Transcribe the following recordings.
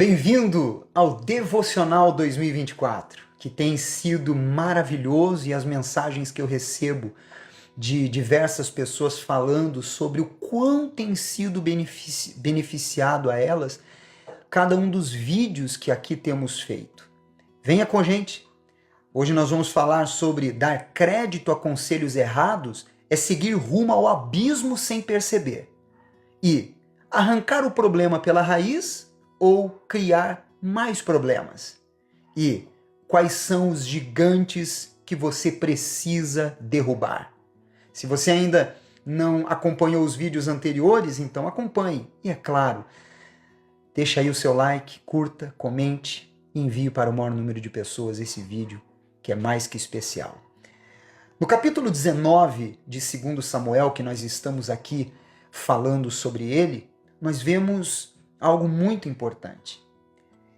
Bem-vindo ao Devocional 2024, que tem sido maravilhoso e as mensagens que eu recebo de diversas pessoas falando sobre o quão tem sido beneficiado a elas cada um dos vídeos que aqui temos feito. Venha com a gente! Hoje nós vamos falar sobre dar crédito a conselhos errados é seguir rumo ao abismo sem perceber. E arrancar o problema pela raiz ou criar mais problemas? E quais são os gigantes que você precisa derrubar? Se você ainda não acompanhou os vídeos anteriores, então acompanhe. E é claro, deixa aí o seu like, curta, comente e envie para o maior número de pessoas esse vídeo, que é mais que especial. No capítulo 19 de 2 Samuel, que nós estamos aqui falando sobre ele, nós vemos algo muito importante.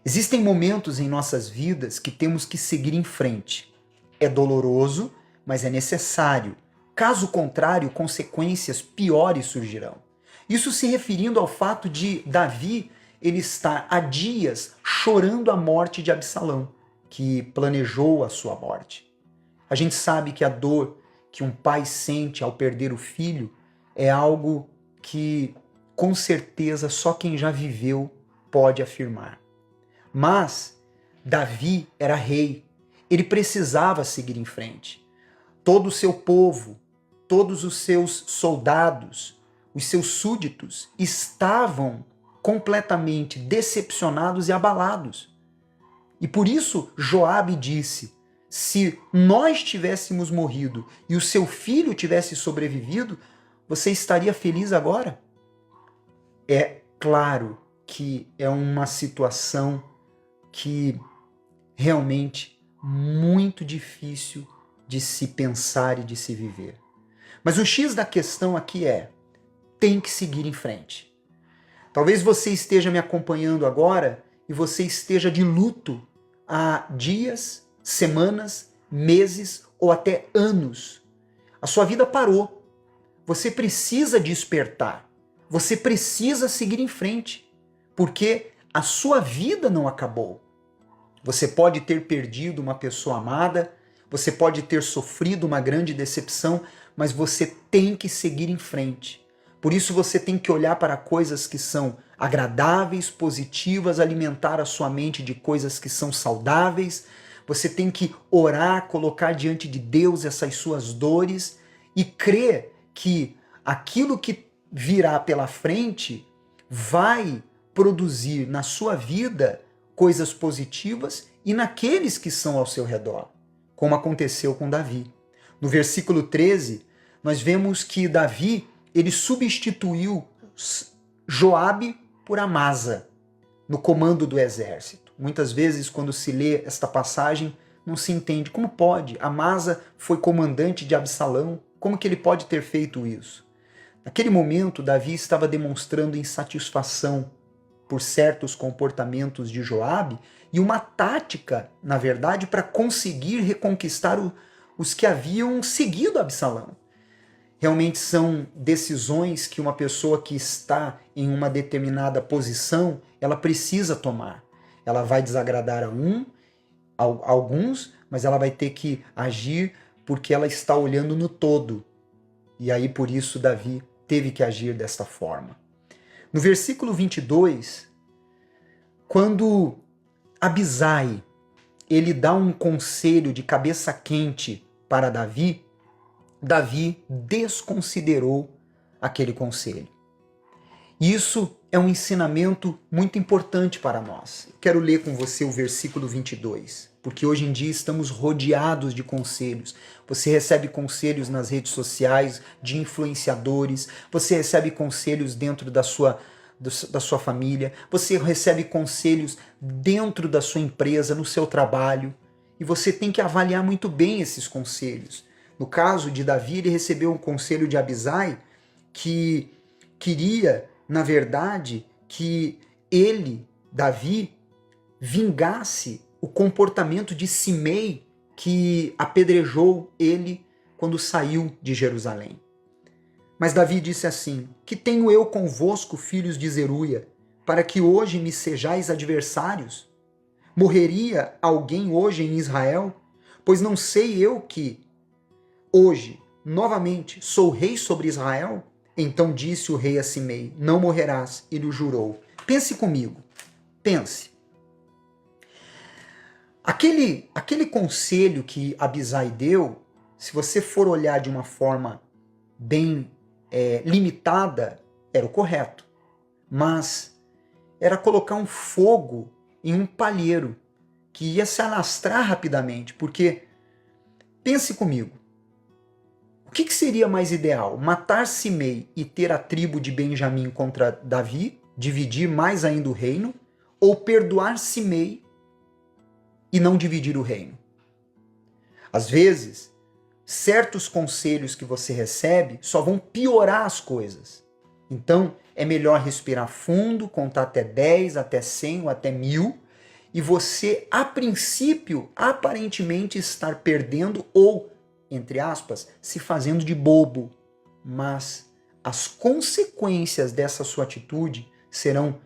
Existem momentos em nossas vidas que temos que seguir em frente. É doloroso, mas é necessário. Caso contrário, consequências piores surgirão. Isso se referindo ao fato de Davi ele estar há dias chorando a morte de Absalão, que planejou a sua morte. A gente sabe que a dor que um pai sente ao perder o filho é algo que, com certeza, só quem já viveu pode afirmar. Mas Davi era rei, ele precisava seguir em frente. Todo o seu povo, todos os seus soldados, os seus súditos estavam completamente decepcionados e abalados. E por isso Joabe disse: se nós tivéssemos morrido e o seu filho tivesse sobrevivido, você estaria feliz agora? É claro que é uma situação que realmente muito difícil de se pensar e de se viver. Mas o X da questão aqui é: tem que seguir em frente. Talvez você esteja me acompanhando agora e você esteja de luto há dias, semanas, meses ou até anos. A sua vida parou. Você precisa despertar. Você precisa seguir em frente, porque a sua vida não acabou. Você pode ter perdido uma pessoa amada, você pode ter sofrido uma grande decepção, mas você tem que seguir em frente. Por isso você tem que olhar para coisas que são agradáveis, positivas, alimentar a sua mente de coisas que são saudáveis. Você tem que orar, colocar diante de Deus essas suas dores e crer que aquilo que virá pela frente vai produzir na sua vida coisas positivas e naqueles que são ao seu redor, como aconteceu com Davi. No versículo 13, nós vemos que Davi ele substituiu Joabe por Amasa no comando do exército. Muitas vezes, quando se lê esta passagem, não se entende como pode. Amasa foi comandante de Absalão, como que ele pode ter feito isso? Naquele momento, Davi estava demonstrando insatisfação por certos comportamentos de Joabe e uma tática, na verdade, para conseguir reconquistar os que haviam seguido Absalão. Realmente são decisões que uma pessoa que está em uma determinada posição, ela precisa tomar. Ela vai desagradar a alguns, mas ela vai ter que agir porque ela está olhando no todo. E aí, por isso, Davi teve que agir desta forma. No versículo 22, quando Abisai ele dá um conselho de cabeça quente para Davi, Davi desconsiderou aquele conselho. Isso é um ensinamento muito importante para nós. Quero ler com você o versículo 22, porque hoje em dia estamos rodeados de conselhos. Você recebe conselhos nas redes sociais, de influenciadores, você recebe conselhos dentro da sua família, você recebe conselhos dentro da sua empresa, no seu trabalho, e você tem que avaliar muito bem esses conselhos. No caso de Davi, ele recebeu um conselho de Abisai que queria, na verdade, que ele, Davi, vingasse o comportamento de Simei, que apedrejou ele quando saiu de Jerusalém. Mas Davi disse assim: que tenho eu convosco, filhos de Zeruia, para que hoje me sejais adversários? Morreria alguém hoje em Israel? Pois não sei eu que hoje, novamente, sou rei sobre Israel? Então disse o rei a Simei, não morrerás, e lhe jurou. Pense comigo, pense. Aquele conselho que Abisai deu, se você for olhar de uma forma bem limitada, era o correto. Mas era colocar um fogo em um palheiro que ia se alastrar rapidamente, porque, pense comigo, o que seria mais ideal? Matar Simei e ter a tribo de Benjamim contra Davi, dividir mais ainda o reino, ou perdoar Simei e não dividir o reino? Às vezes, certos conselhos que você recebe só vão piorar as coisas. Então, é melhor respirar fundo, contar até 10, até 100 ou até 1000, e você, a princípio, aparentemente estar perdendo ou, entre aspas, se fazendo de bobo. Mas as consequências dessa sua atitude serão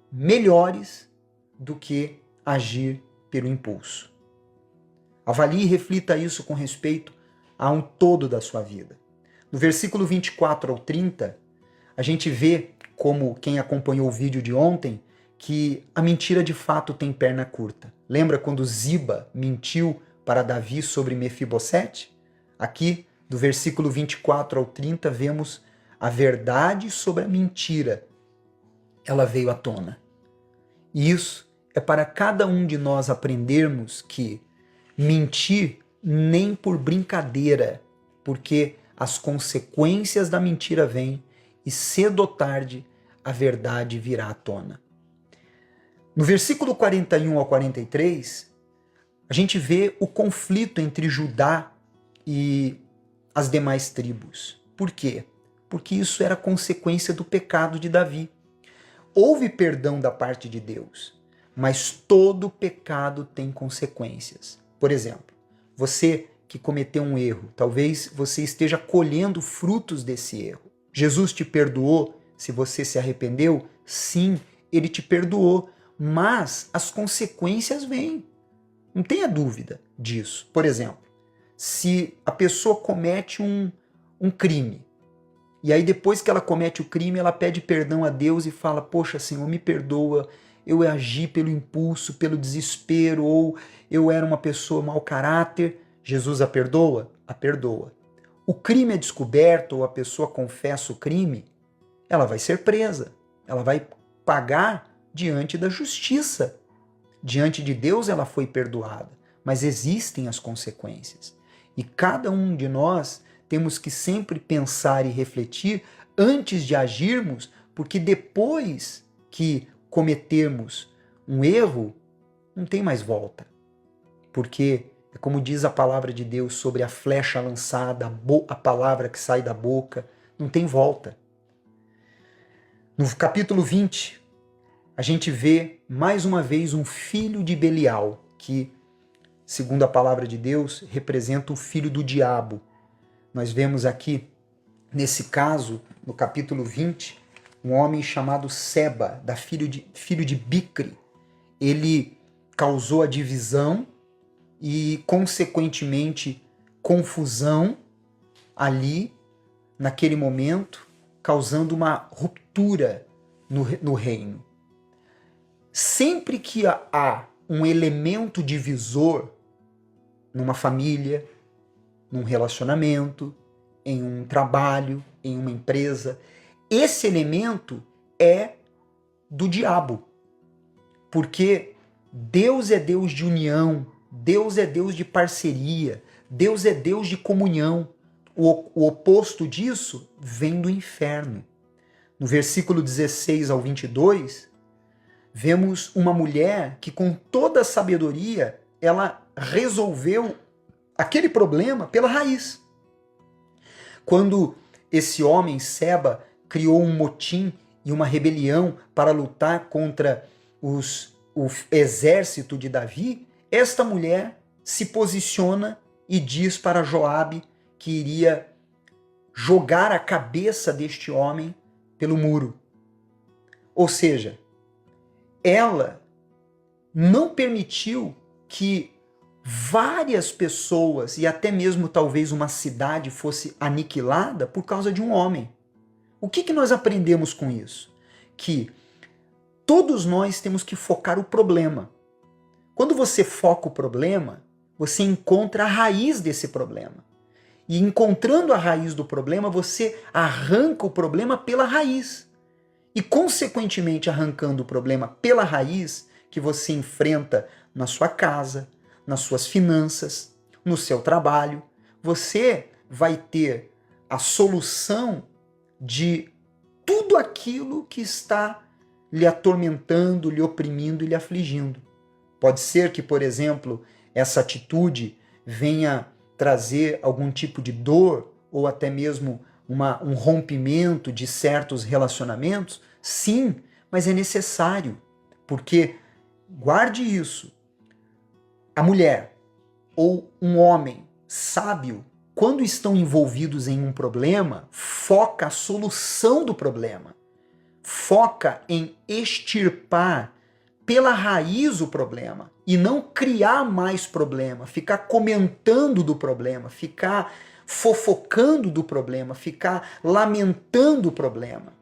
melhores do que agir pelo impulso. Avalie e reflita isso com respeito a um todo da sua vida. No versículo 24 ao 30, a gente vê, como quem acompanhou o vídeo de ontem, que a mentira de fato tem perna curta. Lembra quando Ziba mentiu para Davi sobre Mefibosete? Aqui, do versículo 24 ao 30, vemos a verdade sobre a mentira. Ela veio à tona. E isso é para cada um de nós aprendermos que mentir nem por brincadeira, porque as consequências da mentira vêm e cedo ou tarde a verdade virá à tona. No versículo 41 ao 43, a gente vê o conflito entre Judá e as demais tribos. Por quê? Porque isso era consequência do pecado de Davi. Houve perdão da parte de Deus, mas todo pecado tem consequências. Por exemplo, você que cometeu um erro, talvez você esteja colhendo frutos desse erro. Jesus te perdoou se você se arrependeu? Sim, ele te perdoou, mas as consequências vêm. Não tenha dúvida disso. Por exemplo, se a pessoa comete um crime, e aí depois que ela comete o crime, ela pede perdão a Deus e fala, poxa, Senhor, me perdoa, eu agi pelo impulso, pelo desespero, ou eu era uma pessoa mau caráter. Jesus a perdoa? A perdoa. O crime é descoberto ou a pessoa confessa o crime, ela vai ser presa, ela vai pagar diante da justiça. Diante de Deus ela foi perdoada, mas existem as consequências. E cada um de nós temos que sempre pensar e refletir antes de agirmos, porque depois que cometermos um erro, não tem mais volta. Porque é como diz a palavra de Deus sobre a flecha lançada, a palavra que sai da boca, não tem volta. No capítulo 20, a gente vê mais uma vez um filho de Belial, que, segundo a palavra de Deus, representa o filho do diabo. Nós vemos aqui, nesse caso, no capítulo 20, um homem chamado Seba, filho de Bicri. Ele causou a divisão e, consequentemente, confusão ali, naquele momento, causando uma ruptura no reino. Sempre que há um elemento divisor numa família, num relacionamento, em um trabalho, em uma empresa, esse elemento é do diabo. Porque Deus é Deus de união, Deus é Deus de parceria, Deus é Deus de comunhão. O oposto disso vem do inferno. No versículo 16 ao 22, vemos uma mulher que, com toda a sabedoria, ela resolveu aquele problema pela raiz. Quando esse homem, Seba, criou um motim e uma rebelião para lutar contra o exército de Davi, esta mulher se posiciona e diz para Joabe que iria jogar a cabeça deste homem pelo muro. Ou seja, ela não permitiu que várias pessoas e até mesmo talvez uma cidade fosse aniquilada por causa de um homem. O que nós aprendemos com isso? Que todos nós temos que focar o problema. Quando você foca o problema, você encontra a raiz desse problema. E encontrando a raiz do problema, você arranca o problema pela raiz. E, consequentemente, arrancando o problema pela raiz, que você enfrenta na sua casa, nas suas finanças, no seu trabalho, você vai ter a solução de tudo aquilo que está lhe atormentando, lhe oprimindo e lhe afligindo. Pode ser que, por exemplo, essa atitude venha trazer algum tipo de dor ou até mesmo um rompimento de certos relacionamentos? Sim, mas é necessário, porque, guarde isso, a mulher ou um homem sábio, quando estão envolvidos em um problema, foca a solução do problema, foca em extirpar pela raiz o problema e não criar mais problema, ficar comentando do problema, ficar fofocando do problema, ficar lamentando o problema.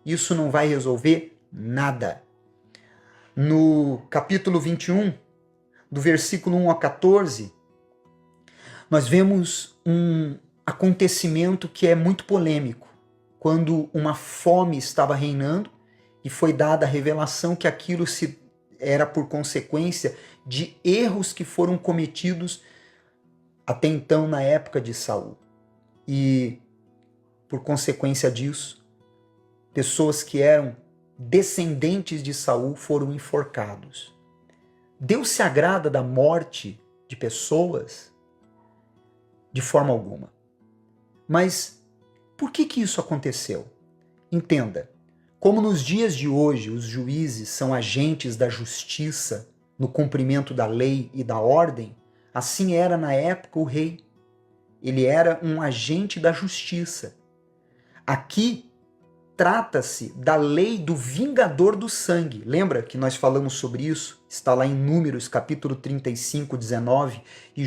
Isso não vai resolver nada. No capítulo 21, do versículo 1 a 14, nós vemos um acontecimento que é muito polêmico, quando uma fome estava reinando e foi dada a revelação que aquilo era por consequência de erros que foram cometidos até então na época de Saul. E por consequência disso, pessoas que eram descendentes de Saul foram enforcados. Deus se agrada da morte de pessoas? De forma alguma. Mas por que isso aconteceu? Entenda, como nos dias de hoje os juízes são agentes da justiça no cumprimento da lei e da ordem, assim era na época o rei. Ele era um agente da justiça. Aqui trata-se da lei do vingador do sangue. Lembra que nós falamos sobre isso? Está lá em Números, capítulo 35, 19, e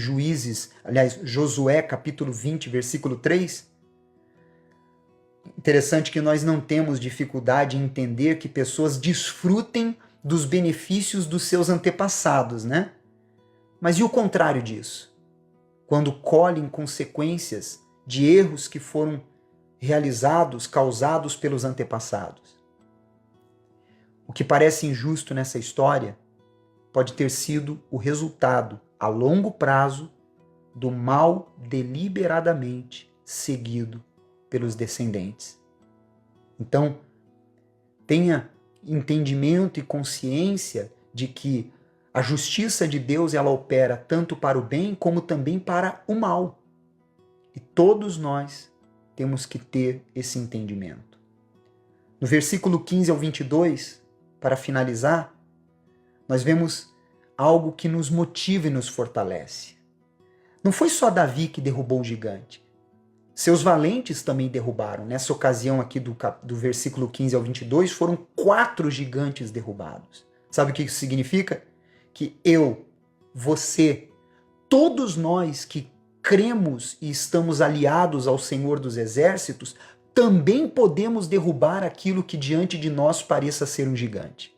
Josué, capítulo 20, versículo 3. Interessante que nós não temos dificuldade em entender que pessoas desfrutem dos benefícios dos seus antepassados, né? Mas e o contrário disso? Quando colhem consequências de erros que foram realizados, causados pelos antepassados. O que parece injusto nessa história pode ter sido o resultado, a longo prazo, do mal deliberadamente seguido pelos descendentes. Então, tenha entendimento e consciência de que a justiça de Deus ela opera tanto para o bem como também para o mal. E todos nós temos que ter esse entendimento. No versículo 15 ao 22, para finalizar, nós vemos algo que nos motiva e nos fortalece. Não foi só Davi que derrubou o gigante. Seus valentes também derrubaram. Nessa ocasião aqui do versículo 15 ao 22, foram 4 gigantes derrubados. Sabe o que isso significa? Que eu, você, todos nós que cremos e estamos aliados ao Senhor dos Exércitos, também podemos derrubar aquilo que diante de nós pareça ser um gigante.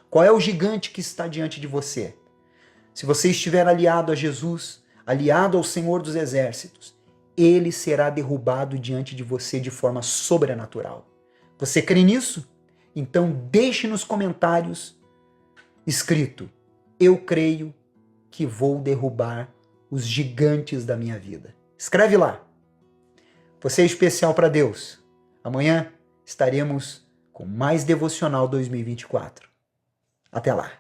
Qual é o gigante que está diante de você? Se você estiver aliado a Jesus, aliado ao Senhor dos Exércitos, ele será derrubado diante de você de forma sobrenatural. Você crê nisso? Então deixe nos comentários escrito: eu creio que vou derrubar os gigantes da minha vida. Escreve lá. Você é especial para Deus. Amanhã estaremos com mais Devocional 2024. Até lá.